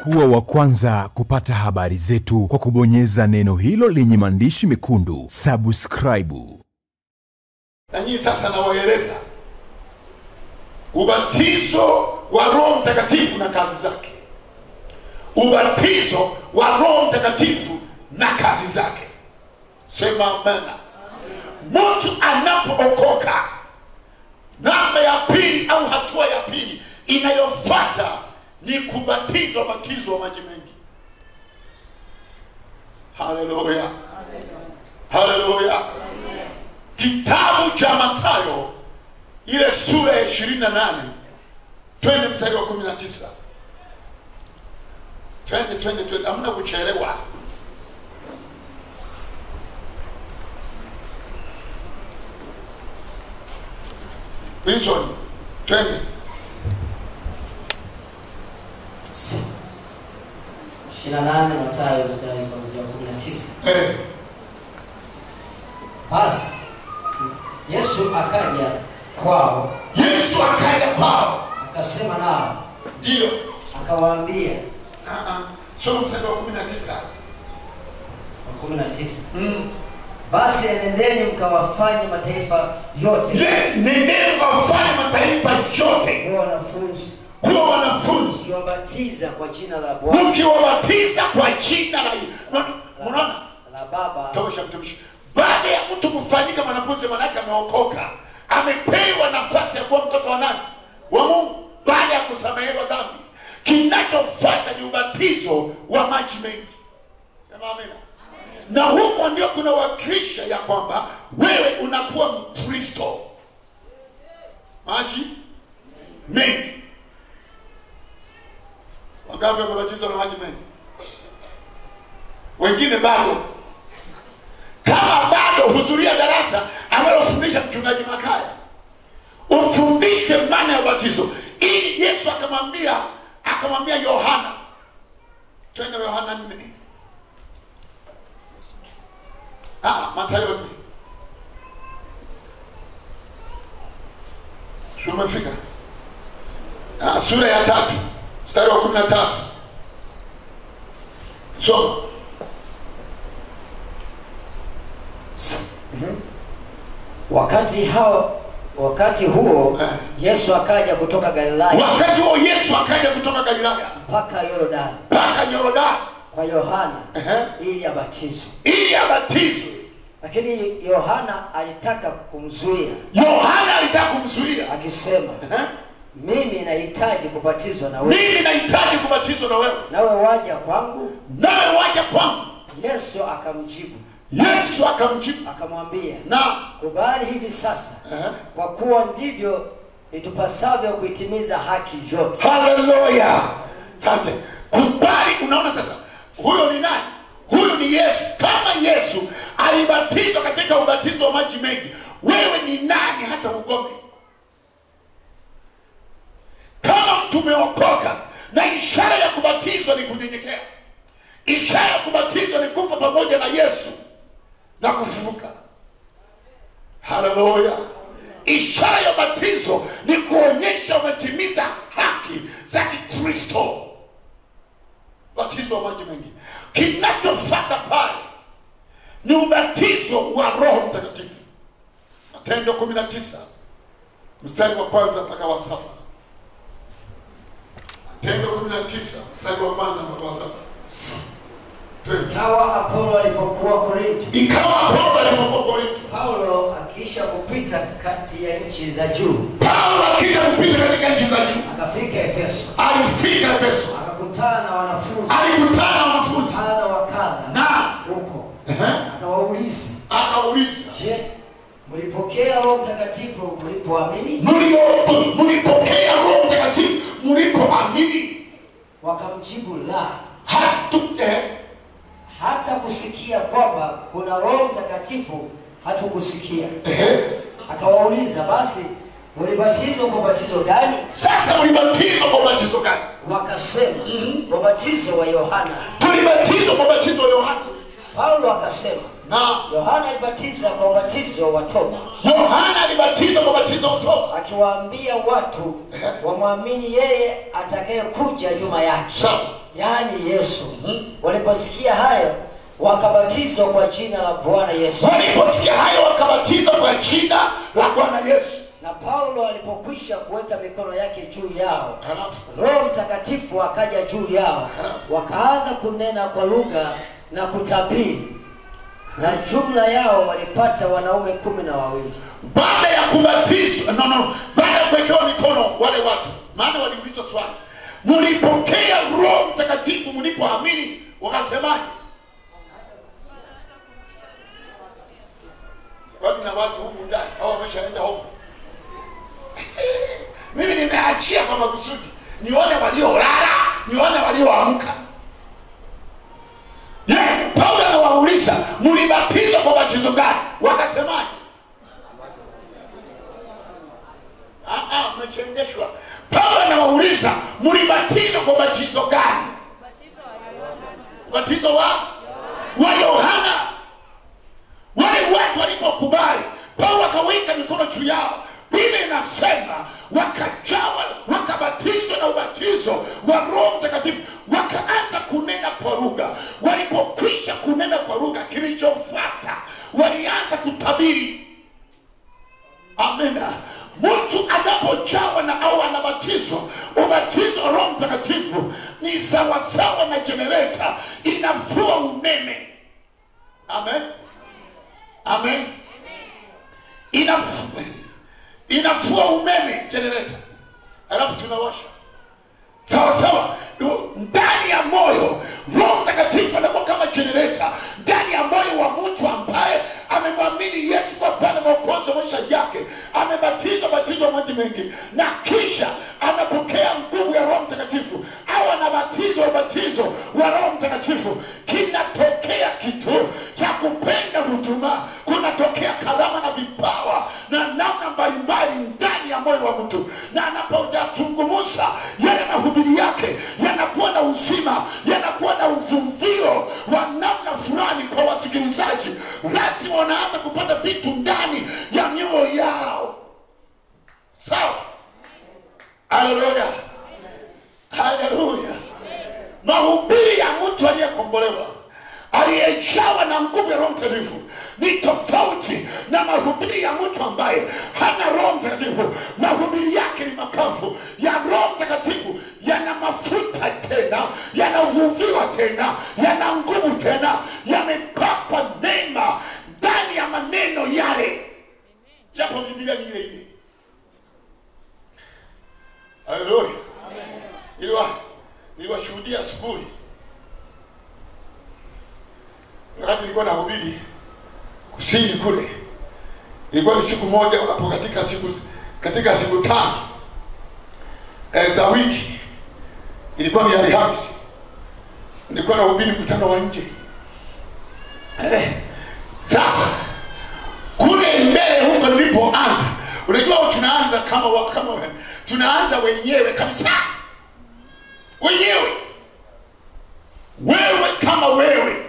Kuwa wa kwanza kupata habari zetu kwa kubonyeza neno hilo lenye maandishi mekundu subscribe. Na nyinyi sasa nawaeleza ubatizo wa Roho Mtakatifu na kazi zake. Ubatizo wa Roho Mtakatifu na kazi zake. Sema amen. Mtu anapookoka, namba ya pili au hatua ya pili inayofuata ni kubatizwa, batizo wa maji mengi. Haleluya. Haleluya. Kitabu cha Mathayo ile sura ya 28 twende mstari wa 19. Twende hamna kuchelewa. Wilson, twende. 28 Mathayo mstari wa 19. Basi Yesu akaja kwao. Akasema nao. Ndio. Akawaambia. Soma mstari wa 19. 19. Basi nendeni mkawafanye mataifa yote. Nendeni mkawafanye mataifa yote. Kuwa wanafunzi. Mkiwabatiza kwa jina la Bwana. Mkiwabatiza kwa jina la Unaona? La Baba. Tosha mtumishi. Baada ya mtu kufanyika mwanafunzi, manake ameokoka, amepewa nafasi ya kuwa mtoto wa nani? Wa Mungu. Baada ya kusamehewa dhambi, kinachofuata ni ubatizo wa maji mengi. Sema amen. Na huko ndio kuna wakilisha ya kwamba wewe unakuwa Mkristo. Maji mengi. Wangapi wamebatizwa na maji mengi? Wengine bado. Kama bado, hudhuria darasa analofundisha mchungaji Makaya. Ufundishwe maana ya ubatizo. Ili Yesu akamwambia Yohana. Twende Yohana 4. Mathayo 4. Tumefika. Sura ya 3, mstari wa 13. Soma. Wakati huo Yesu akaja kutoka Galilaya. Mpaka Yordani. Kwa Yohana ili abatizwe. Lakini Yohana alitaka kumzuia. Akisema, mimi nahitaji kubatizwa na wewe. Nawe waja kwangu. Yesu akamjibu. Akamwambia, kubali hivi sasa. Kwa kuwa ndivyo itupasavyo kuitimiza haki yote. Haleluya. Asante. Kubali. Unaona sasa, huyo ni nani? Huyo ni Yesu. Kama Yesu alibatizwa katika ubatizo wa maji mengi, wewe ni nani hata ugome? Kama mtu umeokoka, na ishara ya kubatizwa ni kunyenyekea. Ishara ya kubatizwa ni kufa pamoja na Yesu na kufufuka. Haleluya. Ishara ya batizo ni kuonyesha umetimiza haki za Kikristo. Batizo wa maji mengi. Kinachofuata pale ni ubatizo wa Roho Mtakatifu. Matendo 19 mstari wa 1 mpaka wa 7. Matendo 19 mstari wa 1 mpaka wa 7. Ikawa Apolo alipokuwa Korinto. Paulo akisha kupita kati ya nchi za juu. Akafika Efeso. Akakutana na wanafunzi. Kadha wa kadha. Huko. Akawauliza. Je, mlipokea Roho Mtakatifu mlipoamini? Mlipokea Roho Mtakatifu mlipoamini? Wakamjibu, la. Hata kusikia kwamba kuna Roho Mtakatifu hatukusikia. Akawauliza, basi mlibatizwa kwa batizo gani? Sasa mlibatizwa kwa batizo gani? Wakasema, kwa batizo wa Yohana. Tulibatizwa kwa batizo wa Yohana. Paulo akasema, Yohana alibatiza kwa ubatizo wa toba. Akiwaambia watu wamwamini yeye atakayekuja nyuma yake. yaani Yesu. Waliposikia hayo wakabatizwa kwa jina la Bwana Yesu. Waliposikia hayo wakabatizwa kwa jina la Bwana Yesu. Na Paulo alipokwisha kuweka mikono yake juu yao, Roho Mtakatifu akaja juu yao, wakaanza kunena kwa lugha na kutabiri. Na jumla yao walipata wanaume 12. Baada ya kubatizwa, baada ya kuwekewa mikono wale watu, maana waliulizwa swali, mlipokea Roho Mtakatifu mlipoamini? Wakasemaje? Watu na watu humu ndani hao wameshaenda huko. Mimi nimeachia kwa makusudi nione waliolala, nione walioamka. Paulo anawauliza, mlibatizwa kwa batizo gani? Wakasemaje? Mmechendeshwa. Paulo anawauliza, mlibatizwa kwa batizo gani? Batizo wa Yohana. Wale watu walipokubali, Paulo akaweka mikono juu yao. Biblia inasema wakajawa, wakabatizwa na ubatizo wa Roho Mtakatifu, wakaanza kunena kwa lugha. Walipokwisha kunena kwa lugha, kilichofuata walianza kutabiri. Amina. Mtu anapojawa na au anabatizwa, ubatizo wa Roho Mtakatifu ni sawasawa na generator inafua umeme. Amen. Amen. Inafua umeme generator, alafu tunawasha. Sawa sawa. Ndani ya moyo Roho Mtakatifu anakuwa kama generator ndani ya moyo wa mtu ambaye amemwamini Yesu kwa Bwana Mwokozi wa maisha yake, amebatizwa maji mengi, na kisha anapokea nguvu ya Roho Mtakatifu au anabatizwa ubatizo wa Roho Mtakatifu. Kinatokea kitu cha kupenda huduma, kunatokea karama na vipawa na namna mbalimbali ndani ya moyo wa mtu, na anapotungumusa yale mahubiri yake yanakuwa na uzima, yanakuwa na uvuvio wa namna fulani kwa wasikilizaji. Lazima wanaanza kupata vitu ndani ya mioyo yao. Sawa. Haleluya. Haleluya. Mahubiri ya mtu aliyekombolewa, aliyejawa na nguvu ya Roho Mtakatifu ni tofauti na mahubiri ya mtu ambaye hana Roho Mtakatifu. Mahubiri yake ni makavu. Ya Roho Mtakatifu yana mafuta tena, yanavuviwa tena, yana nguvu tena, yamepakwa neema ndani ya maneno yale. Japo Biblia ni ile ile. Haleluya. Niliwashuhudia asubuhi wakati nilikuwa nahubiri kusini kule. Ilikuwa ni siku moja hapo katika siku 5 za wiki. Ilikuwa ni Alhamisi. Nilikuwa nahubiri mkutano wa nje. Sasa kule mbele huko nilipoanza, unajua tunaanza kama tunaanza wenyewe kabisa. Wewe kama wewe.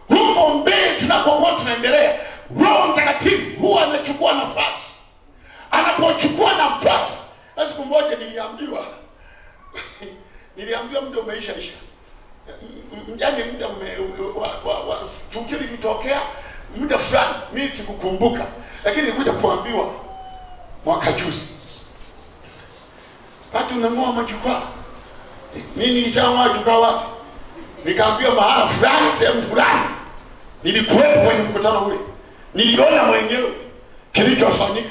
Huko mbele tunakokuwa tunaendelea, Roho Mtakatifu huwa anachukua nafasi. Anapochukua nafasi, siku moja niliambiwa muda umeisha. Yaani muda tukio litokea muda fulani, mimi sikukumbuka, lakini nilikuja kuambiwa mwaka juzi, watu unang'oa majukwaa. Mimi nilishaamua jukwaa wapi? Nikaambiwa mahala fulani, sehemu fulani. Nilikuwepo kwenye mkutano ule. Niliona mwenyewe kilichofanyika.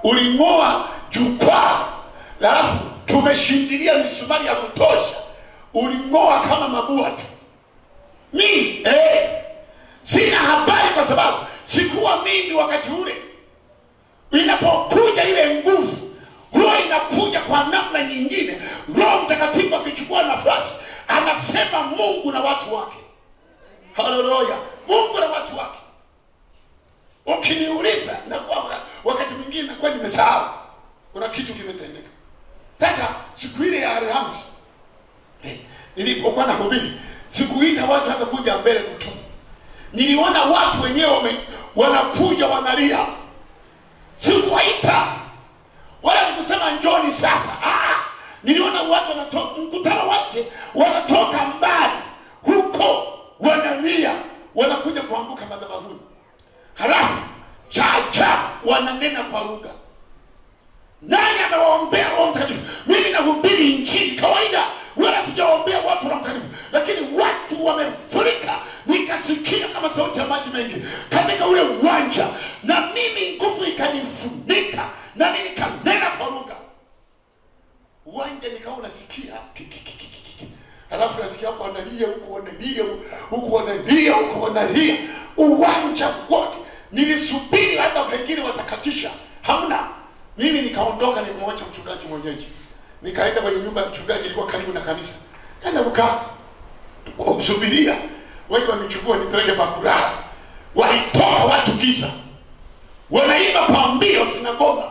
Uling'oa jukwaa, alafu tumeshindilia misumari ya kutosha. Uling'oa kama mabua tu. Mimi sina habari, kwa sababu sikuwa mimi wakati ule. Inapokuja ile nguvu, huwa inakuja kwa namna nyingine. Roho Mtakatifu akichukua nafasi, anasema Mungu na watu wake. Haleluya. Mungu na watu wake. Ukiniuliza na kwa wakati mwingine nakuwa nimesahau kuna kitu kimetendeka. Sasa siku ile ya Alhamisi nilipokuwa nahubiri, sikuita watu hata kuja mbele kutubu. Niliona watu wenyewe wanakuja wanalia. Sikuwaita wala sikusema njoni sasa. Niliona watu wanatoka mkutano wa wachache wanatoka mbali huko, wanalia, wanakuja kuanguka madhabahuni. Halafu chacha wananena kwa lugha. Nani amewaombea Roho Mtakatifu? Mimi nahubiri injili kawaida, wala sijaombea watu Roho Mtakatifu, lakini watu wamefurika. Nikasikia kama sauti ya maji mengi katika ule uwanja, na mimi nguvu ikanifunika, na mimi nikanena kwa lugha. Uwanja nikawa nasikia halafu nasikia hapo wanalia, huko wanalia, huko wanalia, huko wanalia, uwanja wote. Nilisubiri labda pengine watakatisha, hamna. Mimi nikaondoka, nikamwacha mchungaji mwenyeji, nikaenda kwenye nyumba ya mchungaji, ilikuwa karibu na kanisa. Kaenda kukaa kusubiria watu wanichukua nipeleke pa kulala. Walitoka watu giza, wanaimba pambio sinagoga,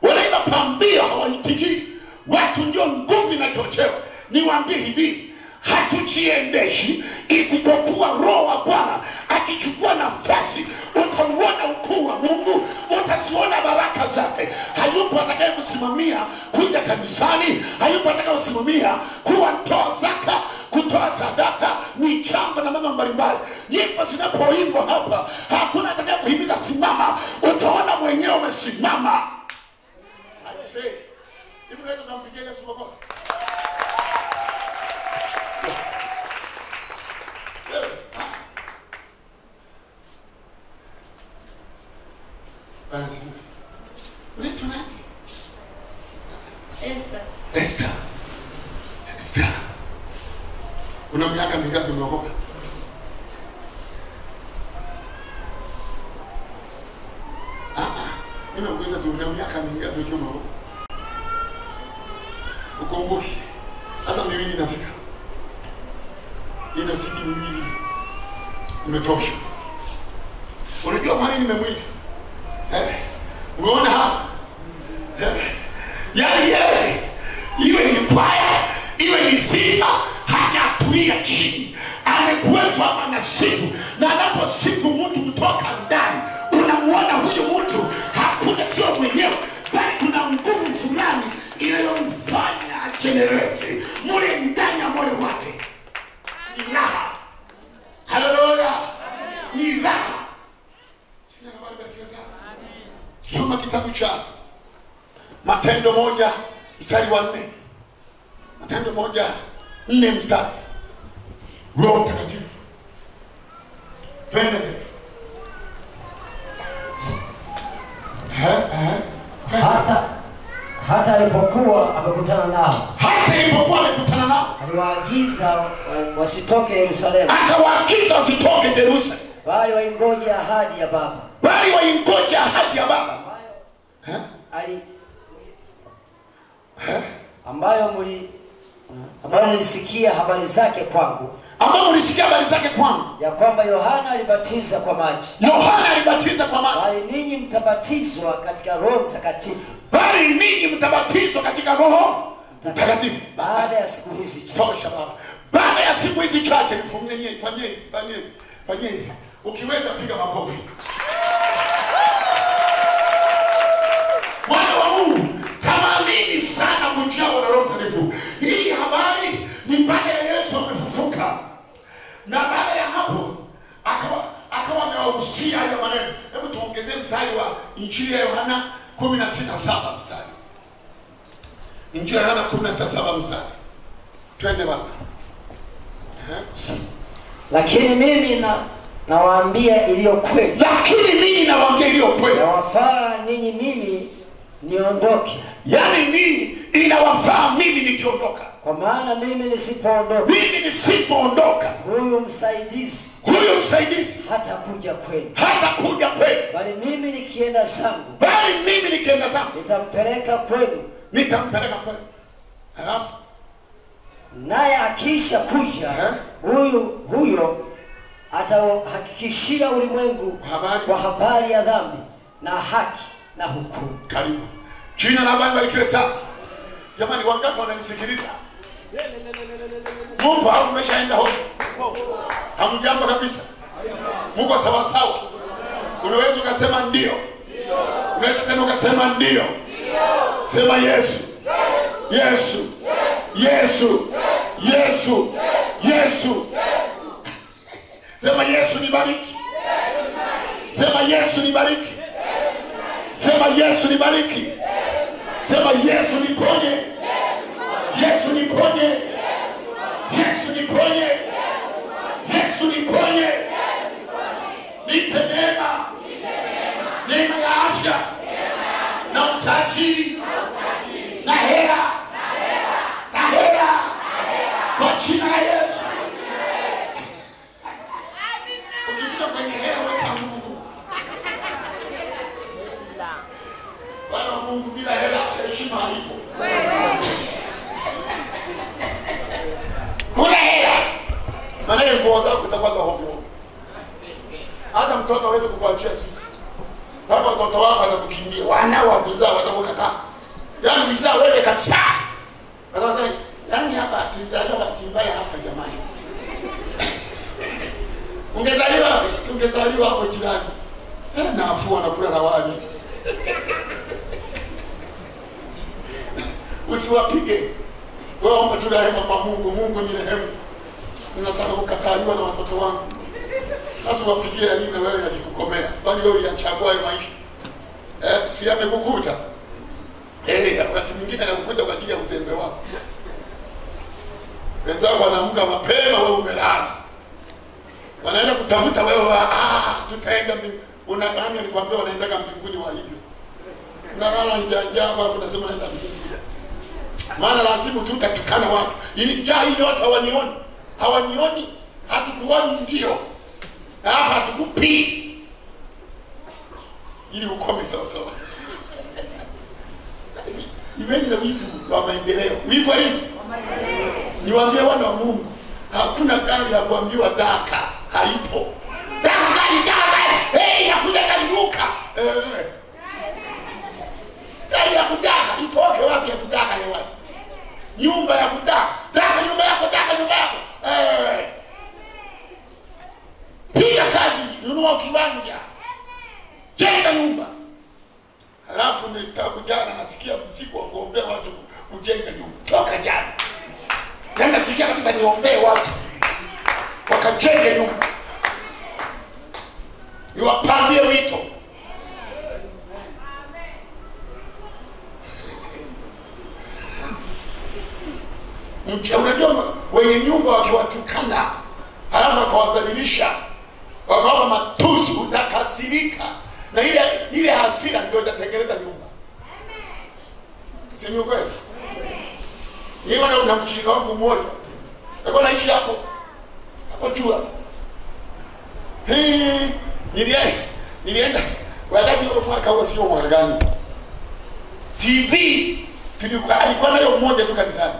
wanaimba pambio hawaitikii. Watu ndio nguvu inachochewa. Niwaambie hivi, hatujiendeshi isipokuwa Roho wa Bwana akichukua nafasi. Utauona ukuu wa Mungu, utasiona baraka zake. Hayupo atakaye kusimamia kuja kanisani, hayupo atakaye kusimamia kutoa zaka, kutoa sadaka, michango na mambo mbalimbali. Nyimbo zinapoimbwa hapa, hakuna atakaye kuhimiza simama, utaona mwenyewe umesimama. I say, hivi unaweza kumpigia Yesu makofi? Basi. Unaitwa nani? Esther. Una miaka mingapi umeokoka? Mimi nauliza tu, una miaka mingapi umeokoka? Ukumbuki hata miwili inafika. Inazidi miwili. Umetosha. Unajua kwa nini nimemwita? Umeona hapa? Yeye iwe ni kwaya, iwe ni sifa, hajatulia chini. Amekuwepo hapa na siku, na anapo siku mtu kutoka ndani, unamuona huyu mtu hakuna sio mwenyewe, bali kuna nguvu fulani inayomfanya generate mule ndani ya moyo wake. Ilaha. Haleluya. Ilaha. Soma kitabu cha Matendo 1 mstari wa 4. Matendo 1:4 mstari. Roho Mtakatifu. Twende sasa. Hata alipokuwa amekutana nao. Aliwaagiza wasitoke Yerusalemu. Akawaagiza wasitoke Yerusalemu. Bali waingoje ahadi ya Baba. Ambayo mlisikia habari zake kwangu. Ya kwamba Yohana alibatiza kwa maji. Bali ninyi mtabatizwa katika Roho Mtakatifu. Baada ya siku hizi chache. Tosha baba. Baada ya siku hizi chache nifanyie fanyeni. Ukiweza piga makofi. Bwana wa Mungu, tamani sana mjao na Roho Mtakatifu. Hii habari ni baada ya Yesu amefufuka. Na baada ya hapo akawa amewahusia haya maneno. Hebu tuongezee mstari wa Injili ya Yohana 16:7 mstari. Injili ya Yohana 16:7 mstari. Twende baba. Lakini mimi nawaambia iliyo kweli. Inawafaa ninyi mimi niondoke. Yaani ni inawafaa mimi nikiondoka. Kwa maana mimi nisipoondoka. Huyu msaidizi hata kuja kwenu. Bali mimi nikienda zangu. Nitampeleka kwenu. Halafu naye akisha kuja, huyo atahakikishia ulimwengu kwa habari ya dhambi na haki na hukumu. Karibu. Jina la Bwana barikiwe sana. Jamani, wangapi wananisikiliza? Mungu au umeshaenda huko? Hamjambo kabisa. Mungu sawa sawa. Unaweza ukasema ndio. Unaweza tena ukasema ndio. Sema Yesu. Yesu. Yesu. Sema Yesu nibariki. Sema Yesu nibariki. Sema Yesu nibariki. Sema Yesu niponye. Yesu niponye. Yesu niponye. Yesu niponye. Nipe neema. Neema ya afya. Na utajiri. Na hela. Na hela. Kwa jina la Yesu. Ukifika kwenye hela weka Mungu. Bwana Mungu bila hela heshima haipo. Kuna hela. Maana nguo zako zitakuwa za hovyo. Hata mtoto hawezi kukuachia siku. Kama mtoto wako atakukimbia, wanao wa kuzaa watakukataa. Yaani mzaa wewe kabisa. Sasa yani hapa tulizaliwa bahati mbaya hapa jamani. Ungezaliwa hapo jirani. Na afua na kula rawani. Usiwapige. Wewe omba tu rehema kwa Mungu. Mungu ni rehema. Ninataka kukataliwa na watoto wangu. Sasa wapigie nini na wewe alikukomea? Bali wewe uliachagua hayo maisha. Si amekukuta. Wakati mwingine anakukuta kwa ajili ya uzembe wako. Wenzao wanaamka mapema, wewe umelala. Wanaenda kutafuta wewe, tutaenda mbinguni. Nani alikwambia wanaenda mbinguni wa hivyo? Unalala njanja hapo unasema naenda mbinguni. Maana lazima tu utatukana watu. Ili jaa hili watu hawanioni. Hawanioni, hatukuoni ndio. Na hapa hatukupi. Ili ukome sawa sawa. Imeni na wivu wa maendeleo. Wivu wa nini? Niwaambie wana wa Mungu, hakuna gari ya kuambiwa daka, haipo. Daka gari. Nakuja gari luka. Gari ya kudaka, itoke wapi ya kudaka hewani? Nyumba ya kudaka. Daka nyumba yako, daka nyumba yako. Piga kazi, nunua kiwanja. Jenga nyumba. Halafu nitakujana nasikia mzigo wa kuombea watu kujenga nyumba. Toka jana. Tena sikia kabisa niombee watu wakajenge nyumba. Niwapangie wito. Unajua wenye nyumba wakiwatukana halafu wakawazalilisha wakawapa matusi utakasirika. Na ile hasira ndio itatengeneza nyumba. Si ni ukweli? Niona una mchika wangu mmoja. Alikuwa anaishi hapo. Hapo juu hapo. Nilienda wakati wa mwaka huo sio mwaka gani. TV alikuwa nayo mmoja tu kanisani.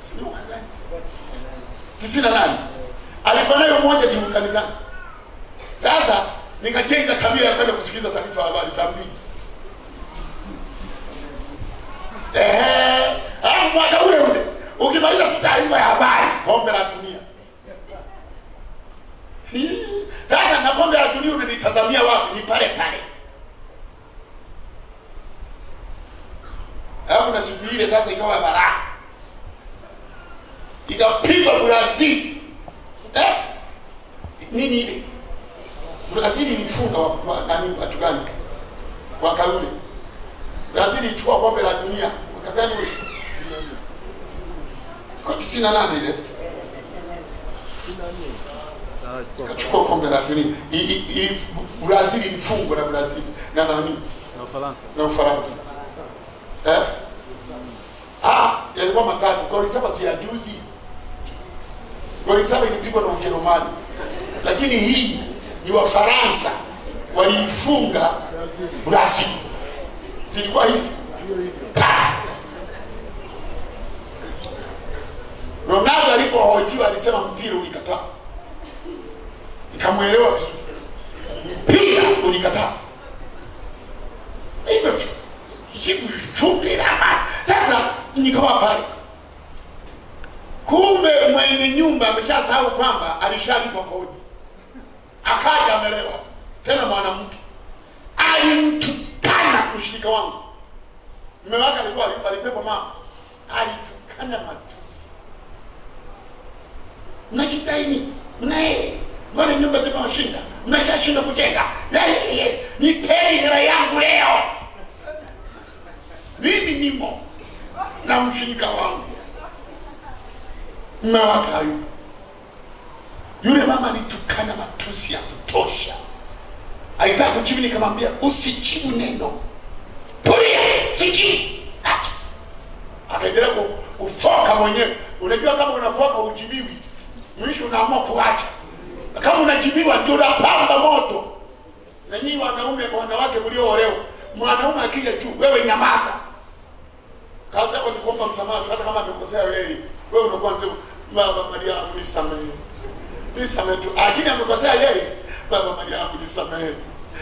Sio mwaka gani? 98. Alikuwa nayo mmoja tu kanisani. Sasa nikajenga tabia ya kwenda kusikiza taarifa ya habari saa 2. Mwaka ule ukimaliza tu taarifa ya habari, kombe la dunia. Sasa na kombe la dunia unanitazamia wapi? Ni pale pale. Hapo na siku ile sasa ikawa balaa. Ikapigwa Brazil. Nini ile? Brazil ilifunga watu gani? Wakarudi. Brazil ilichukua kombe la dunia. Wakagani ule? Kwa 98 ile. Kachukua kombe la dunia. Brazil ilifungwa na Brazil. Na nani? Na Ufaransa. Yalikuwa matatu. Goli 7 si ya juzi. Goli 7 ilipigwa na Ujerumani. Lakini hii ni Wafaransa walifunga Brazil. Zilikuwa hizi. Ronaldo alipohojiwa alisema mpira ulikataa. Nikamuelewa vizuri. Mpira ulikataa. Hivyo mpira. Sasa nikawa pale. Kumbe mwenye nyumba ameshasahau kwamba alishalipwa kodi. Akaja amelewa. Tena mwanamke. Alimtukana mshirika wangu. Mume wake alikuwa alipepa mama. Alitukana matusi. Mnajitaini. Mbona nyumba zimewashinda? Mmeshashinda kujenga. Nipeni hela yangu leo. Mimi nimo na mshirika wangu. Mmewaka Ayubu. Yule mama alitukana matusi ya kutosha. Aitaka kujibu, nikamwambia usijibu neno. Tulia, sijibu. Akaendelea kufoka mwenyewe. Unajua kama unafoka ujibiwi, mwisho unaamua kuacha. Kama unajibiwa ndio unapamba moto. Na nyinyi wanaume, wanawake mlioolewa, mwanaume akija juu, wewe nyamaza. Kazi yako ni kuomba msamaha hata kama amekosea wewe. Wewe unakuwa tu Baba Mariamu nisamehe. Nisamehe tu. Lakini amekosea yeye, Baba Mariamu nisamehe.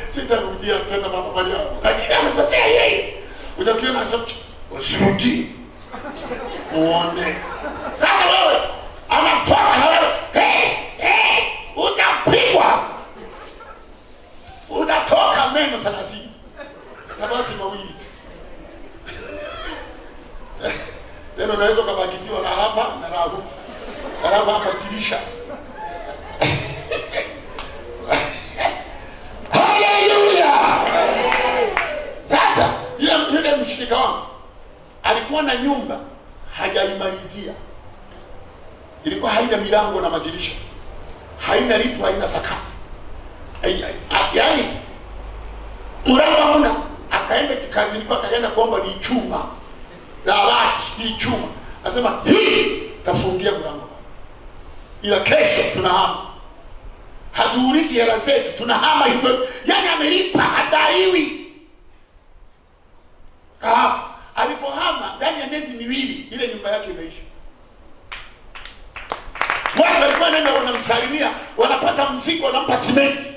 Sitarudia tena Baba Mariamu. Lakini amekosea yeye. Utakiona anasema usirudie. Muone. Sasa wewe anafanya na wewe utapigwa. Utatoka meno 30. Tabaki mawili tu. Tena unaweza kubakiziwa na hapa na rabu. Rabu hapa dirisha. Hallelujah. Sasa yule mshirika wangu alikuwa na nyumba hajaimalizia. Ilikuwa haina milango na madirisha. Haina lipo, haina sakafu. Yaani mraba una akaenda kikazini kwa akaenda kuomba ni chuma. Dawati ni chuma. Anasema hii tafungia mlango. Ila kesho tunahama. Hatuulisi hela zetu, tunahama hivyo. Yaani amelipa hadaiwi. Alipohama ndani ya miezi miwili ile nyumba yake imeisha. Watu walikuwa nenda wanamsalimia, wanapata mzigo, wanampa simenti.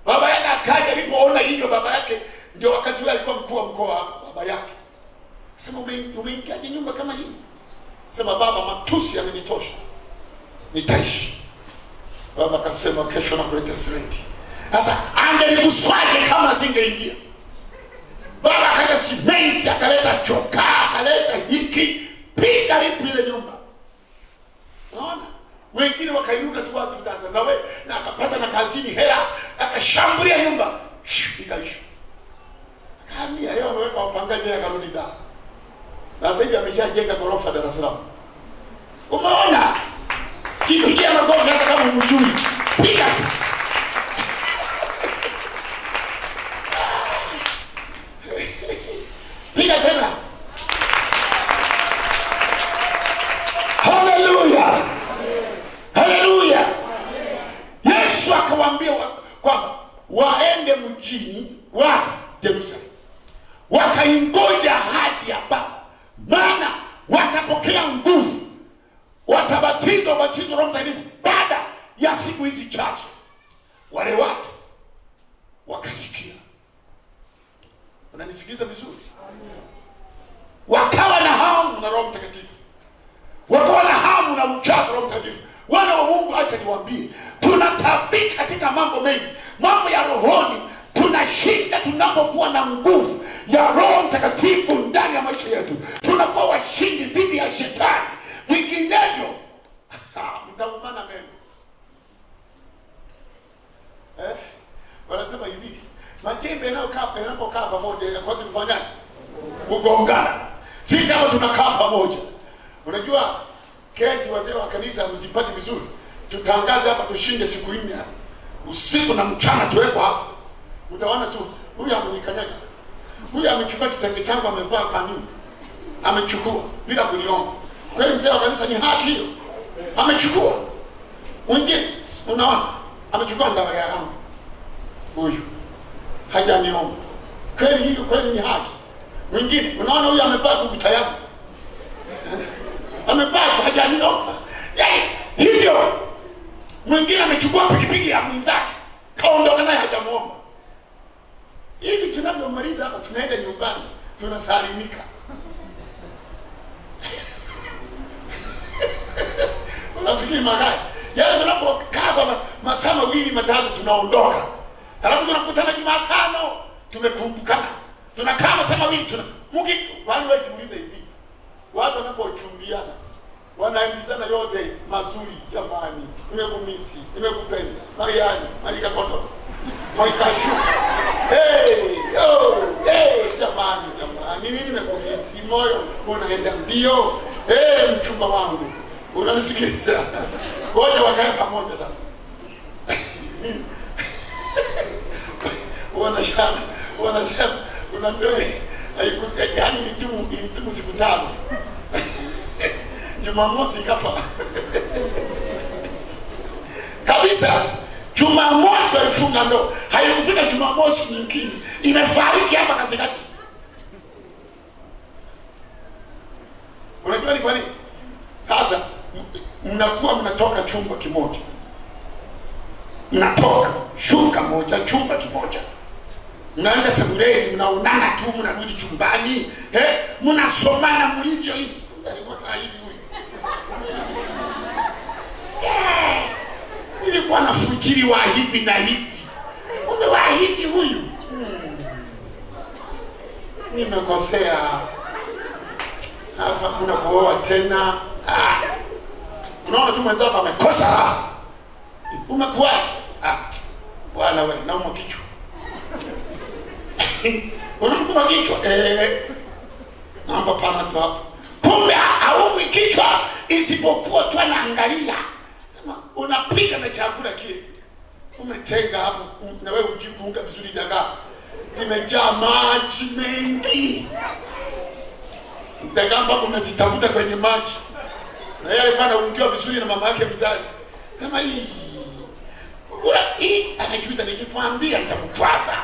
Baba yake akaja, alipoona hivyo baba yake ndio wakati ule alikuwa mkuu wa mkoa hapa, baba yake. Sema umeingiaje nyumba kama hii? Sema baba, matusi yamenitosha. Nitaishi. Baba akasema kesho nakuleta simenti. Sasa angelikuswaje kama asingeingia? Baba akaleta simenti, akaleta chokaa, akaleta hiki, piga lipi ile nyumba. Unaona? Wengine wakainuka tu watu kaza na wewe na akapata na kazini hela, akashambulia nyumba. Ikaisha. Kamia leo ameweka wapangaji akarudi Dar. Na sasa hivi ameshajenga ghorofa Dar es Salaam. Umeona? Kipigia magofu hata kama umjui. Piga tu. Piga tena. Hallelujah. Hallelujah. Yesu akawaambia kwamba waende mjini wa Yerusalemu. Wakaingoja ahadi ya Baba. Maana watapokea nguvu. Watabatizwa ubatizo Roho Mtakatifu baada ya siku hizi chache. Wale watu wakasikia. Unanisikiliza vizuri? Wakawa na hamu na Roho Mtakatifu. Wakawa na hamu na ujazo Roho Mtakatifu. Wana wa Mungu, acha niwaambie, tunatabika katika mambo mengi. Mambo ya rohoni tunashinda tunapokuwa na nguvu ya Roho Mtakatifu ndani ya maisha yetu. Tunakuwa washindi dhidi ya shetani. Vinginevyo mtaumana meno. Wanasema hivi, majembe yanapokaa pamoja yakosi kufanyaje? Kugongana. Sisi hapa tunakaa pamoja. Unajua kesi wazee wa kanisa msipati vizuri. Tutangaze hapa tushinde siku 4 usiku na mchana tuwepo hapa. Utaona tu huyu amenikanyaga. Huyu amechukua kitenge changu, amevaa kanuni. Amechukua bila kuniomba. Kweli mzee wa kanisa ni haki hiyo? Amechukua. Mwingine unaona amechukua ndawa yangu. Huyu hajaniomba. Kweli hiyo kweli ni haki. Mwingine unaona huyu amevaa kukuta yangu. Amevaa hajaniomba. Yaani hivyo. Mwingine amechukua pikipiki ya mwenzake. Kaondoka naye hajamuomba. Hivi tunapomaliza hapa tunaenda nyumbani, tunasalimika. Unafikiri magari? Yaani tunapokaa kwa masaa 2 matatu tunaondoka. Halafu tunakutana Jumatano, tumekumbukana. Tunakaa masaa 2 Mungu, kwani wewe jiulize hivi. Watu wanapochumbiana, wanaambizana yote mazuri. Jamani, nimekumisi, nimekupenda Mariani, Marika Kondo, Marika Shu. Jamani, nini nimekumisi, moyo unaenda mbio. Mchumba wangu, unanisikiliza? Ngoja wakae pamoja sasa. Wanasema unandoi yaani ilitumu siku 5. Jumamosi kafa. Kabisa. Jumamosi alifunga ndoa. Haikufika Jumamosi nyingine. Imefariki hapa katikati. Unajua ni kwa nini? Sasa mnakuwa mnatoka chumba kimoja. Mnatoka shuka moja, chumba kimoja. Mnaenda sebuleni, mnaonana tu, mnarudi chumbani. Mnasomana mlivyo hivi. Alikuwa hivi huyu. Nilikuwa nafikiri wa hivi na hivi. Kumbe wa hivi huyu. Nimekosea. Hapa kuna kuoa tena. Unaona tu mwenzako amekosa. Umekuwa. Bwana wewe, naumwa kichwa. Unaumwa kichwa? Namba pana tu hapa. Kumbe haumwi kichwa isipokuwa tu anaangalia. Sema unapika na chakula kile. Umetenga hapo na wewe ujikunga vizuri dagaa. Zimejaa maji mengi. Dagaa ambapo unazitafuta kwenye maji. Na yeye alikuwa anaungiwa vizuri na mama yake mzazi. Sema hii anajuta, nikikwambia nitakukwaza.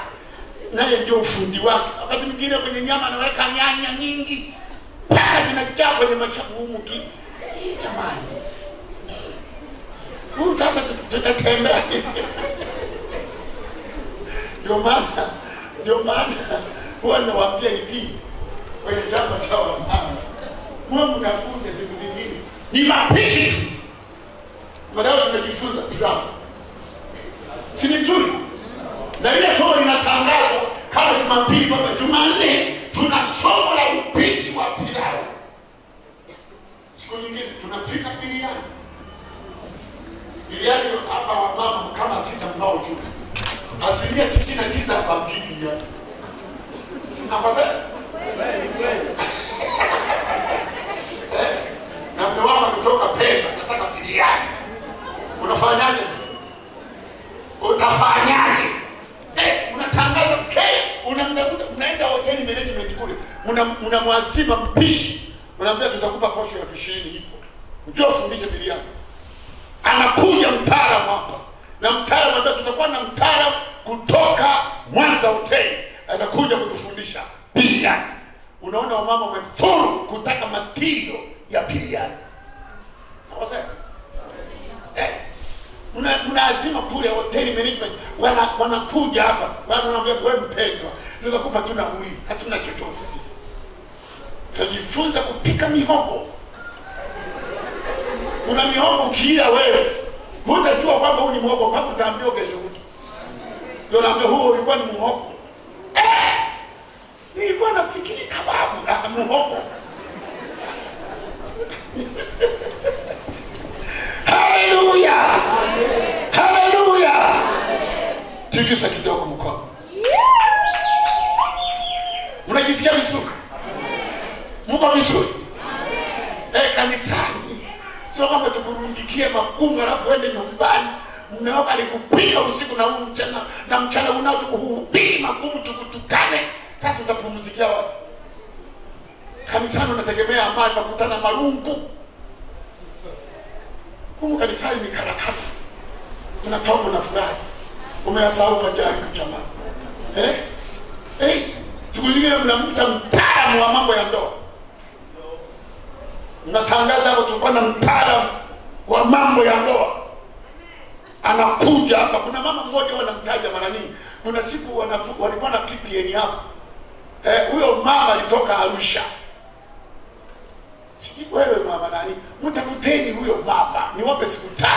Naye ndio ufundi wake. Wakati mwingine kwenye nyama anaweka nyanya nyingi. Paka zinajaa kwenye mashavu humu jamani. Sasa tutatembea. Ndio maana huwa nawaambia hivi kwenye chama cha wamama. Mnakuja siku zingine. Ni mapishi. Madao tumejifunza pilau. Si ni nzuri? Na ile somo linatangazwa kama Jumapili kwamba Jumanne tuna somo la upishi wa pilau. Siku nyingine tunapika biriani. Biriani hapa wamama kama 6 mnaojua. 99% hapa mjini biriani. Sinakosa? Na mume wangu ametoka Pemba, nataka biriani. Unafanyaje sasa? Utafanyaje? Unatangaza unamtafuta, unaenda hoteli management kule. Mnamwazima mpishi. Unaambia tutakupa posho ya 20 hipo. Njoo fundishe biriani. Anakuja mtaalamu hapa. Na mtaalamu anambia tutakuwa na mtaalamu kutoka Mwanza hoteli. Anakuja kutufundisha biriani. Unaona wamama wamefuru kutaka material ya biriani. Nawasema mnaazima kule hoteli management wanakuja hapa wanaambia wewe mpendwa tunaweza kupa tu nauli, hatuna chochote sisi. Tutajifunza kupika mihogo. Una mihogo ukiila wewe hutajua kwamba huu ni muhogo mpaka utaambiwa kesho mtu. Ndio naambia huo ulikuwa ni muhogo. Nilikuwa nafikiri kababu muhogo. Haleluya! Haleluya! Tikisa kidogo mkono. Mnajisikia vizuri? Mko vizuri? Kanisani. Sio kwamba tukurundikie makunga alafu uende nyumbani. Mume wako alikupika usiku na mchana unao tukuhubiri makungu tukutukane. Sasa tutapumzikia wapi? Kanisani unategemea amani, nakutana marungu. Humu kanisani ni karakana. Unatoka na furahi. Umeyasahau majari kuchambana. Siku nyingine mnamta mtaalamu wa mambo ya ndoa. Mnatangaza hapo tulikuwa na mtaalamu wa mambo ya ndoa. Anakuja hapa. Kuna mama mmoja wanamtaja mara nyingi. Kuna siku walikuwa na PPN hapo. Huyo mama alitoka Arusha. Wewe mama nani? Mtafuteni huyo mama. Niwape siku 3.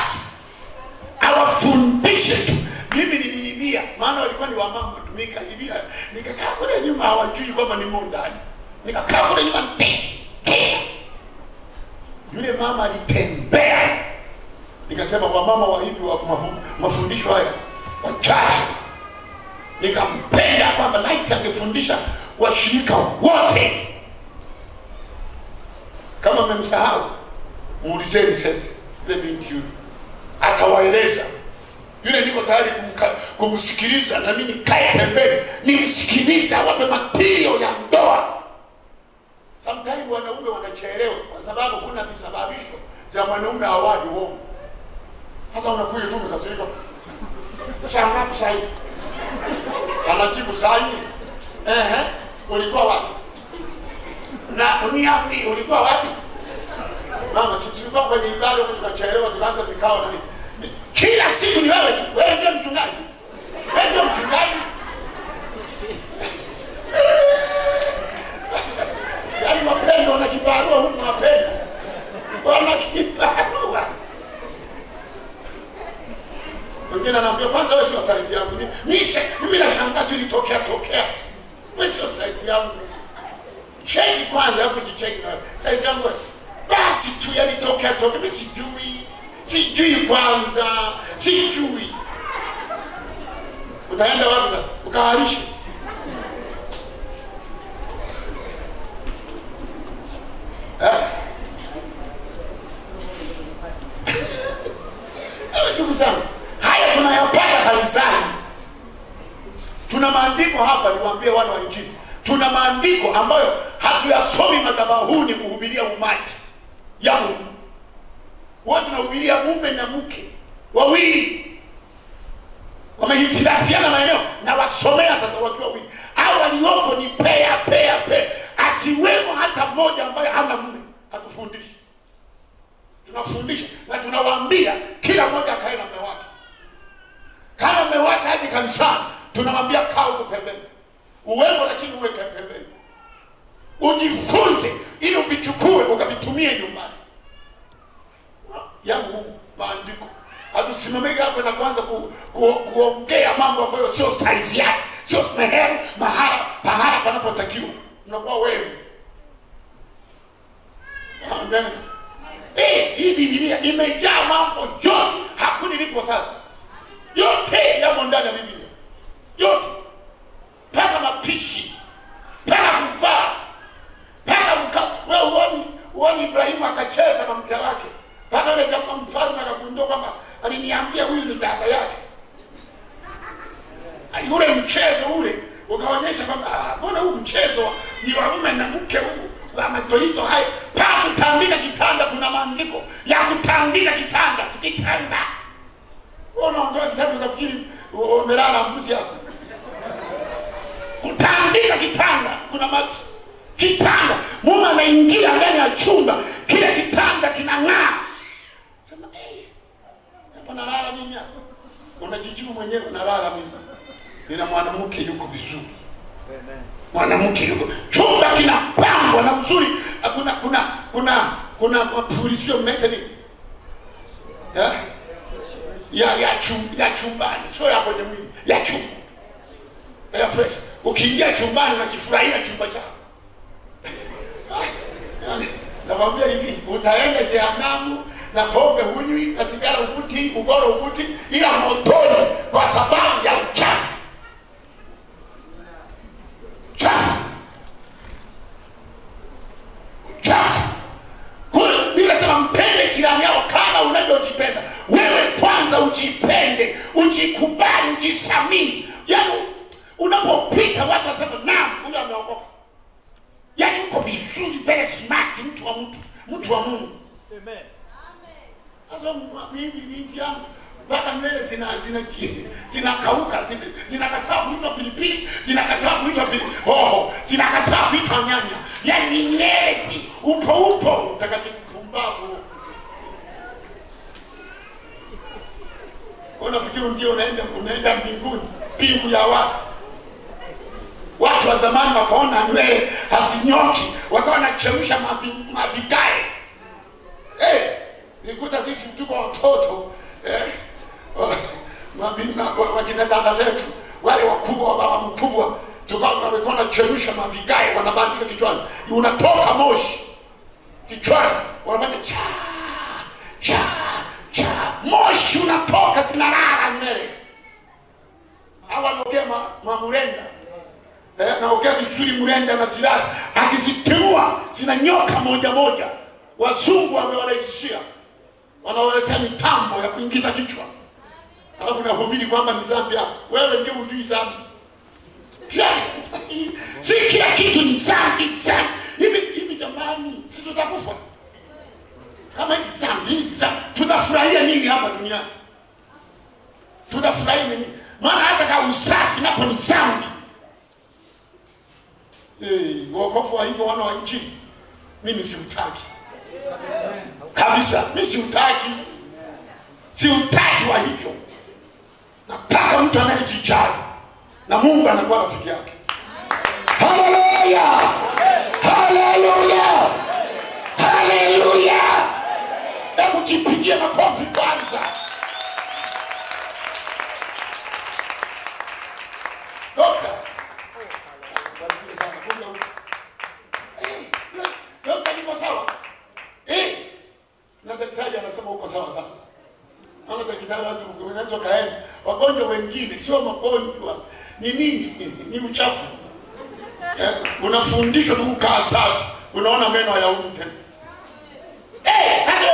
Awafundishe tu. Mimi niliibia. Maana walikuwa ni wamama tumika ibia. Nikakaa kule nyuma hawajui kwamba ni ndani. Nikakaa kule nyuma Yule mama alitembea. Nikasema wamama wa hivi wa mafundisho haya wachache, nikampenda kwamba laiti angefundisha washirika wote. Kama mmemsahau, muulizeni sasa yule binti yule, atawaeleza. Yule niko tayari kumsikiliza, na mimi nikae pembeni nimsikilize, awape material ya ndoa. Sometimes wanaume wanachelewa kwa sababu kuna visababisho vya mwanaume awadi wao. Sasa unakuja tu ukasirika, shamba sasa anajibu saa hii, ulikuwa wapi? Na uniambi ulikuwa wapi? Mama, si tulikuwa kwenye ibada tukachelewa, tukaanza vikao na nini. Kila siku ni wewe tu. Wewe ndio mchungaji. Wewe ndio mchungaji. Yaani wapendo wanakibarua huko, wapendo wanakibarua. Wengine anaambia kwanza wewe sio size yangu. Mimi nashangaa tu ilitokea. Wewe sio size yangu. Cheki kwanza afu jicheki na size yangu. Basi tu yalitokea. Mimi sijui kwanza. Sijui. Utaenda wapi sasa? Ukaharisha. Ndugu zangu, haya tunayapata kanisani. Tuna maandiko hapa, niwaambie wana wa Injili. Tuna maandiko ambayo hatuyasomi madhabahuni kuhubiria umati ya Mungu. Watu tunahubiria mume na mke wawili wamehitilafiana maeneo, na wasomea sasa wakiwa wawili. Hao waliopo ni pea. Asiwemo hata mmoja ambaye hana mume. Hatufundishi. Tunafundisha na tunawaambia kila mmoja akae na mume wake. Kama mume wake haji kanisani, tunamwambia kaa huko pembeni. Uwepo lakini uweke pembeni. Ujifunze ili uvichukue ukavitumie nyumbani. Ya Mungu maandiko. Hatusimamege hapo na kuanza kuongea mambo ambayo sio size yake, sio smeheru pahala panapotakiwa. Unakuwa wewe. Amen. Hii Biblia imejaa mambo yote. Hakuna lipo sasa. Yote yamo ndani ya Biblia. Yote. Paka mapishi, paka kuvaa, paka mkao. Wewe uoni Ibrahimu akacheza na mke wake. Paka yule jamaa mfalme akagundua kwamba aliniambia huyu ni dada yake. Yule mchezo ule ukaonyesha kwamba mbona huu mchezo ni wa mume na mke huu wa matoito haya. Pa kutandika kitanda, kuna maandiko ya kutandika kitanda. Tukitanda unaondoa kitanda ukafikiri umelala mbuzi hapo. Kutandika kitanda kuna max. Kitanda mume anaingia ndani ya chumba, kile kitanda kinang'aa. Sema hapa nalala mimi hapa. Unajijibu mwenyewe nalala mimi. Nina mwanamke yuko vizuri. Amen. Mwanamke yuko. Chumba kinapambwa na uzuri. Kuna mapulisio mnaita nini? Ya chumbani. Sio ya kwenye mwili. Ya chumba. Ya fresh. Ukiingia chumbani unakifurahia chumba chako. Nakwambia hivi, utaenda jehanamu na pombe hunywi, na sigara uvuti, ugoro uvuti, ila motoni kwa sababu ya uchafu. Chafu. Biblia inasema mpende jirani yako kama unavyojipenda. Wewe kwanza ujipende, ujikubali, ujisamini. Yaani unapopita watu wasema naam, huyu ameokoka. Yaani uko vizuri, very smart, mtu wa Mungu. Amen. Sasa mimi binti yangu mpaka nywele zinakauka, zinakataa kuitwa pilipili, zinakataa kuitwa hoho, zinakataa kuitwa nyanya. Yaani nywele upo utakatifu pumbavu. Unafikiri ndio unaenda mbinguni, mbingu ya watu. Watu wa zamani wakaona nywele hazinyoki, wakawa wanachemsha mavigae. Nikuta sisi tuko watoto wakina dada zetu wale wakubwa baba mkubwa, tukawa walikuwa wanachemsha mavigae, wanabandika kichwani, unatoka moshi. kichwani, wanafanya moshi unatoka, zinalala mbele. Hawa wanaongea mamurenda. Naongea vizuri murenda na silazi. Akizitemua zinanyoka moja moja. Wazungu wamewarahisishia. Wanawaletea mitambo ya kuingiza kichwa. Alafu nahubiri kwamba ni dhambi yako. Wewe ndio hujui dhambi. Si kila kitu ni dhambi. Hivi jamani, si tutakufa? Kama hivi dhambi, tutafurahia nini hapa duniani? Tutafurahia nini? Maana hata kama usafi napo ni dhambi. Wokovu wa hivyo wana wa Injili mimi siutaki kabisa. Mimi siutaki wa hivyo. Nataka mtu anayejijali na Mungu anakuwa rafiki yake. Haleluya, haleluya, haleluya. Hebu jipigie makofi kwanza. Dokta, niko sawa. Na daktari anasema uko sawa sana. Ana daktari watu wanaweza kaeni. Wagonjwa wengine sio magonjwa. Ni nini? Ni uchafu. Unafundishwa tu kukaa safi. Unaona meno hayaumi tena. Hata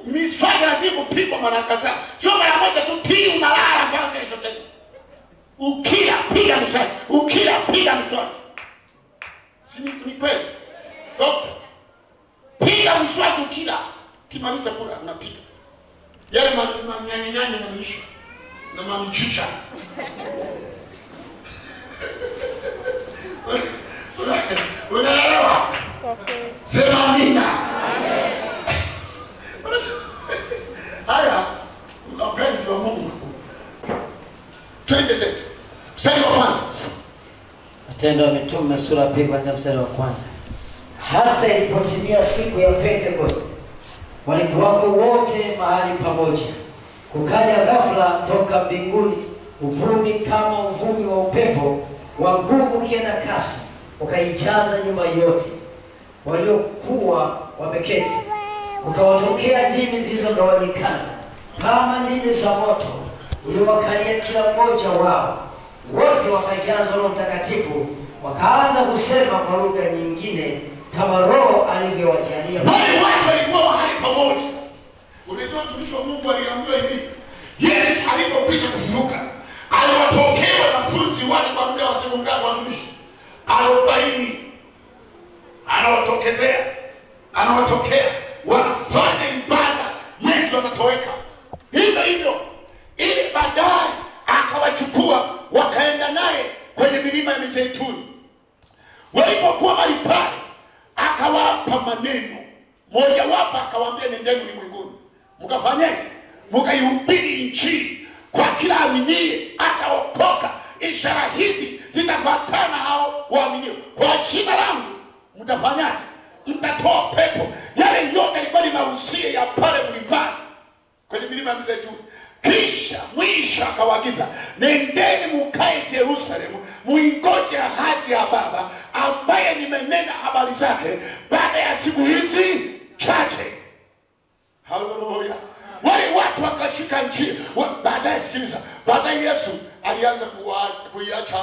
miswaki lazima upigwe mara kadhaa. Sio mara moja tu tii unalala mpaka kesho tena. Ukila piga mswaki. Ukila piga mswaki. Si ni kweli? Dokta, piga mswaki ukila. Kimaliza kula unapiga. Yale manyanya yanaisha. Na mamichicha. Unaelewa? Sema amina. Haya, wapenzi wa Mungu. Twende zetu. Mstari wa kwanza. Matendo ya Mitume sura ya 2 kuanzia mstari wa kwanza. Hata ilipotimia siku ya Pentekoste, walikuwako wote mahali pamoja. Kukaja ghafla toka mbinguni uvumi kama uvumi wa upepo wa nguvu ukienda kasi, ukaijaza nyumba yote waliokuwa wameketi. Ukawatokea ndimi zilizogawanyikana kama ndimi za moto uliowakalia kila mmoja wao. Wote wakajazwa Roho Mtakatifu, wakaanza kusema kwa lugha nyingine kama Roho alivyowajalia. Wale watu walikuwa mahali pamoja. Unajua mtumishi wa Mungu aliambiwa hivi, Yesu alipokwisha kufufuka, aliwatokea wanafunzi wale kwa muda wa siku ngapi watumishi? 40. Anawatokea, wanafanya ibada, Yesu anatoweka. Hivyo ili baadaye akawachukua wakaenda naye kwenye milima ya Mizeituni. Walipokuwa mahali pale, akawapa maneno. Mmoja wapo akawaambia, nendeni ulimwenguni mkafanyaje? Mkaihubiri Injili kwa kila aminiye ataokoka. Ishara hizi zitafuatana hao waaminio. Kwa jina langu mtafanyaje? Mtatoa pepo. Yale yote yalikuwa ni mahusia ya pale mlimani kwenye milima ya Mizeituni. Kisha mwisho akawaagiza, nendeni mkae Yerusalemu, muingoje ahadi ya Baba ambaye nimenena habari zake baada ya siku hizi chache. Haleluya. Wale watu wakashika Injili. Baadaye sikiliza, baadaye Yesu alianza kuiacha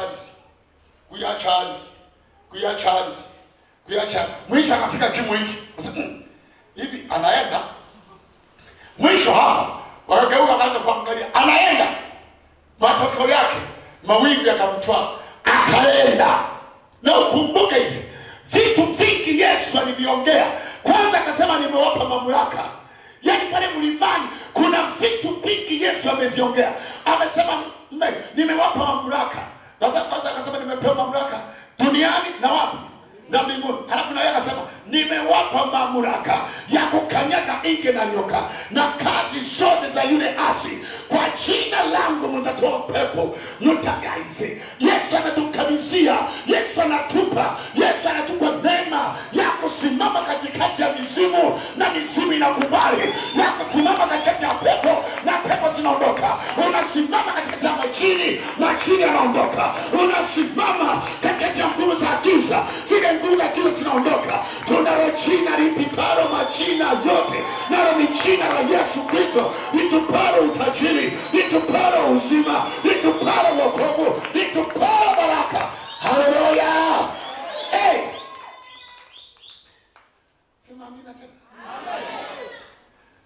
ardhi. Mwisho akafika kimo hiki. Hivi anaenda. Mwisho hapa wakageuka kaanza kuangalia. Anaenda. Matokeo yake mawingu yakamtwaa. Akaenda. Na ukumbuke hivi, vitu vingi Yesu aliviongea. Kwanza akasema nimewapa mamlaka. Yaani pale mlimani kuna vitu vingi Yesu ameviongea. Amesema nimewapa mamlaka. Sasa akasema nimepewa mamlaka duniani na wapi? Na mbinguni. Halafu naye akasema nimewapa mamlaka ya kukanyaga nge na nyoka na kazi zote za yule asi. Kwa jina langu mtatoa pepo, mtagaize. Yesu anatukabizia, Yesu anatupa neema ya kusimama katikati ya mizimu na mizimu inakubali, ya kusimama katikati ya pepo na pepo zinaondoka. Unasimama katikati ya majini yanaondoka. Unasimama katikati ya nguvu za giza, zile nguvu za giza zinaondoka. Tunalo jina lipitalo majina yote, nalo ni jina la Yesu Kristo, litupalo utajiri, litupalo uzima, litupalo wokovu, litupalo baraka. Haleluya. Sema amina tena.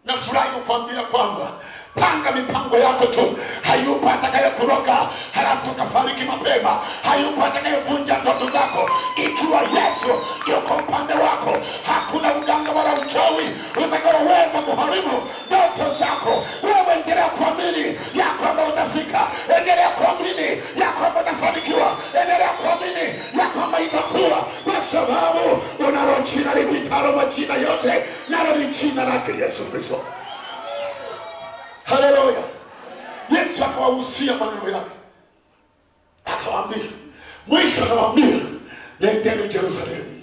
Nafurahi kukwambia kwamba panga mipango yako tu. Hayupo atakayekuroga halafu kafariki mapema. Hayupo atakayevunja ndoto zako. Ikiwa Yesu yuko upande wako, hakuna uganga wala uchawi utakaoweza kuharibu ndoto zako. Wewe endelea kuamini ya kwamba utafika. Endelea kuamini ya kwamba utafanikiwa. Endelea kuamini ya kwamba itakuwa, kwa sababu unalo jina lipitalo majina yote, nalo ni jina lake Yesu Kristo. Haleluya. Yesu akawahusia maneno yake, akawaambia, mwisho akawaambia, nendeni Yerusalemu,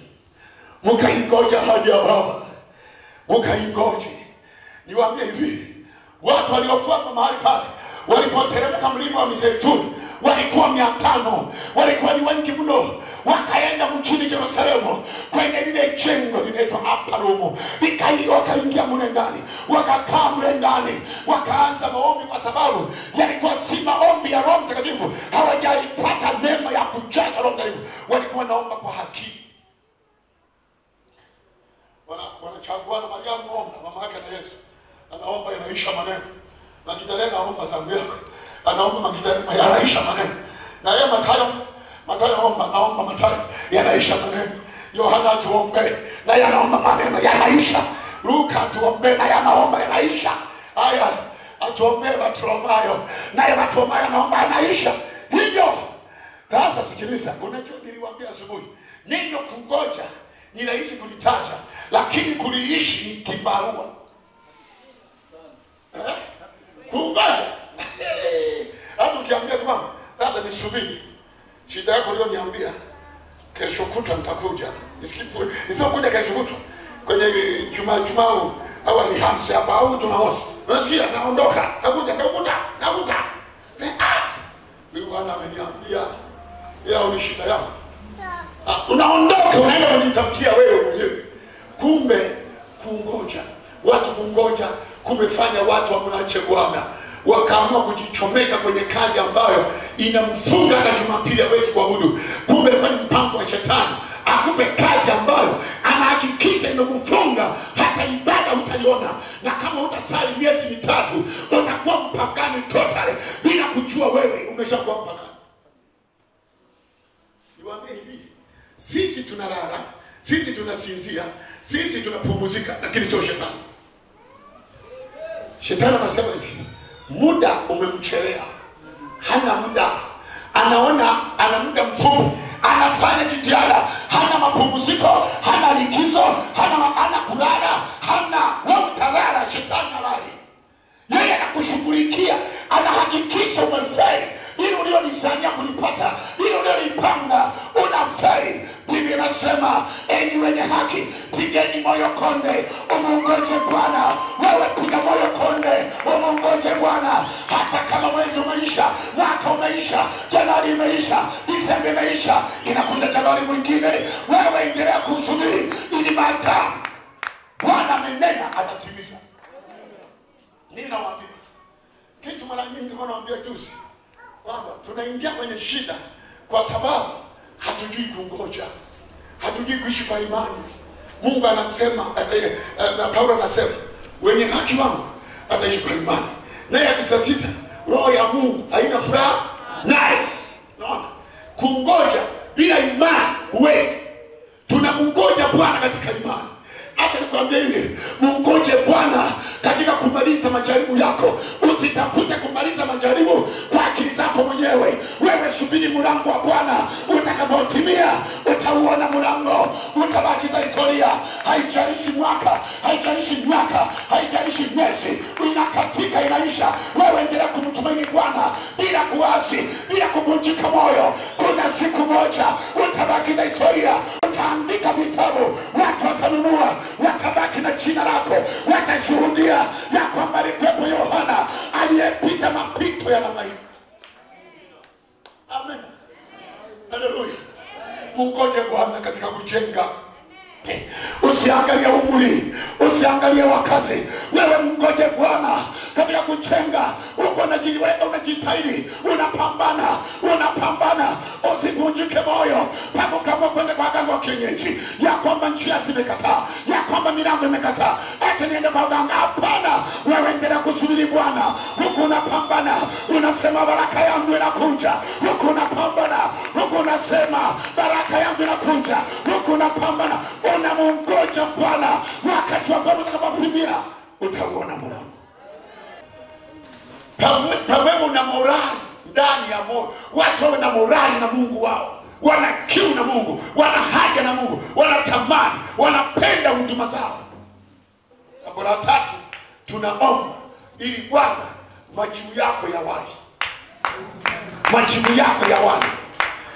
mkaingoja hadi ya Baba, mkaingoje. Niwaambie hivi, watu waliokuwa kwa mahali pale walipoteremka mlima wa Mizeituni walikuwa 500, walikuwa ni wengi mno. Wakaenda mjini Yerusalemu kwenye lile jengo linaitwa Upper Room, wakaingia mle ndani, wakakaa mle ndani, wakaanza maombi, kwa sababu yalikuwa si maombi ya Roho Mtakatifu. Hawajaipata neema ya kujaza Roho Mtakatifu, walikuwa naomba kwa haki. Wanachagua na Mariamu omba, mama yake na Yesu anaomba, yanaisha maneno. Magdalena anaomba zambi yako, anaomba Magdalena yanaisha maneno. Na yeye Mathayo omba, naomba Mathayo yanaisha maneno. Yohana tuombe, na yanaomba maneno yanaisha. Luka tuombe, na yanaomba yanaisha. Aya atuombe Bartholomayo, naye Bartholomayo anaomba yanaisha. Hivyo sasa sikiliza, unajua niliwaambia asubuhi, neno kungoja ni rahisi kulitaja, lakini kuliishi ni kibarua. Kungoja hata ukiambia tu mama, sasa nisubiri, shida yako leo niambia, kesho kutwa nitakuja. Nisikuja kesho kutwa kwenye Jumaa au Alhamisi hapa au Jumamosi, unasikia, naondoka, nakuta. Huyu bwana ameniambia yao ni shida yangu. Unaondoka, unaenda kujitafutia wewe mwenyewe. Kumbe kungoja, watu kungoja kumefanya watu wamwache Bwana, wakaamua kujichomeka kwenye kazi ambayo inamfunga hata Jumapili hawezi kuabudu. Kumbe ni mpango wa shetani, akupe kazi ambayo anahakikisha imekufunga, hata ibada utaiona, na kama utasali miezi 3 utakuwa mpagani totally bila kujua wewe umeshakuwa mpagani. Niwaambie hivi, sisi tunalala, sisi tunasinzia, sisi tunapumzika, lakini sio shetani. Shetani anasema hivi, muda umemchelea, hana muda, anaona ana muda mfupi, anafanya jitihada, hana mapumziko, hana likizo, hana kulala, hana mtalala. Shetani halali, yeye anakushughulikia, anahakikisha umefeli. Hilo ulilolizania kulipata, hilo ulilolipanga, unafeli. Biblia inasema, enyi wenye haki, pigeni moyo konde, umungoje Bwana. Wewe piga moyo konde, umungoje Bwana. Hata kama mwezi umeisha, mwaka umeisha, Januari imeisha, Disemba imeisha, inakuja Januari mwingine, wewe endelea kusubiri, ili maadamu Bwana amenena atatimiza. Ninawaambia kitu mara nyingi, nawaambia juzi kwamba tunaingia kwenye shida kwa sababu hatujui kungoja, hatujui kuishi kwa imani. Mungu anasema, na Paulo anasema, wenye haki wangu ataishi kwa imani. Naye akisasita, roho ya Mungu haina furaha naye. Naona kungoja bila imani huwezi. Tunamngoja Bwana katika imani. Acha nikwambie hivi, mungoje Bwana katika kumaliza majaribu yako. Usitafute kumaliza majaribu kwa akili zako mwenyewe. Wewe subiri mlango wa Bwana, utakapotimia utauona mlango, utabakiza historia. Haijalishi mwaka, haijalishi miaka, haijalishi miezi, inakatika inaisha. Wewe endelea kumtumaini Bwana bila kuasi, bila kuvunjika moyo. Kuna siku moja utabakiza historia, utaandika vitabu, watu watanunua, watabaki na jina lako, watashuhudia ya kwamba ni pepo Yohana aliyepita mapito ya namna hii. Amen. Haleluya. Mungoje Bwana katika kujenga. Usiangalie umri, usiangalie wakati. Wewe mngoje Bwana katika kujenga. Uko unajiweka, unajitahidi, unapambana. Usivunjike moyo. Pamoja kama kwenda kwa ganga kienyeji ya kwamba njia zimekataa, ya kwamba milango imekataa, eti niende kwa ganga. Hapana, wewe endelea kusubiri Bwana. Huko unapambana, unasema baraka yangu inakuja. Huko unapambana, huko unasema baraka yangu inakuja. Huko unapambana, unamungoja Bwana. Wakati ambao utakapofikia utaona mlango. Pamoja na morali ndani ya moyo. Watu wawe na morali na Mungu wao. Wana kiu na Mungu, wana haja na Mungu, wanatamani, wanapenda huduma zao. Jambo la tatu, tunaomba ili Bwana majibu yako yawahi. Majibu yako yawahi.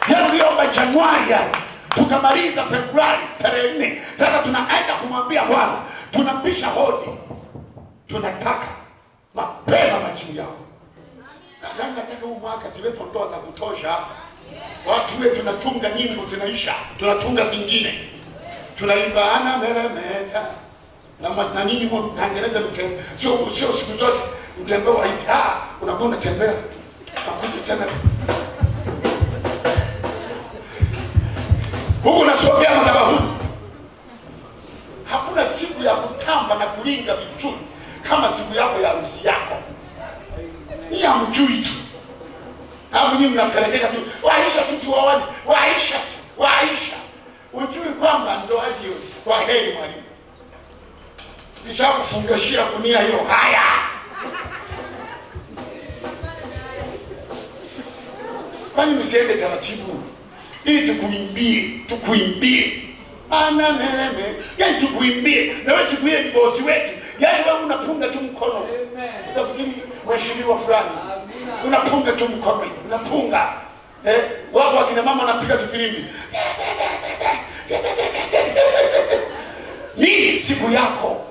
Yaliomba Januari yale, tukamaliza Februari tarehe 4. Sasa tunaenda kumwambia Bwana, tunapisha hodi. Tunataka mapema majibu yako. Na nataka huu mwaka ziwepo ndoa za kutosha hapa. Watu wetu tunatunga nyimbo zinaisha, tunatunga zingine. Tunaimba ana meremeta. Na nyinyi mtangeneza mtembe. Sio siku zote mtembe wa hivi. Unakuwa unatembea. Nakuja tena. Huko nasogea madhabahuni. Hakuna siku ya kutamba na kulinga vizuri kama siku yako ya harusi yako. Ni ya mjui tu. Hapo nyinyi mnapelekeka tu. Waisha tu tuwaone. Waisha. Ujui kwamba ndoa hiyo kwa heri mwalimu. Kisha kufungashia kunia hilo. Haya. Kwani msiende taratibu? Ili tukuimbie. Ana mereme. Yaani tukuimbie. Na wewe siku ile ni bosi wetu. Yaani wewe unapunga tu mkono. Utafikiri mheshimiwa fulani. Unapunga tu mkono. Unapunga. Wapo akina mama wanapiga tufilimbi. Ni siku yako.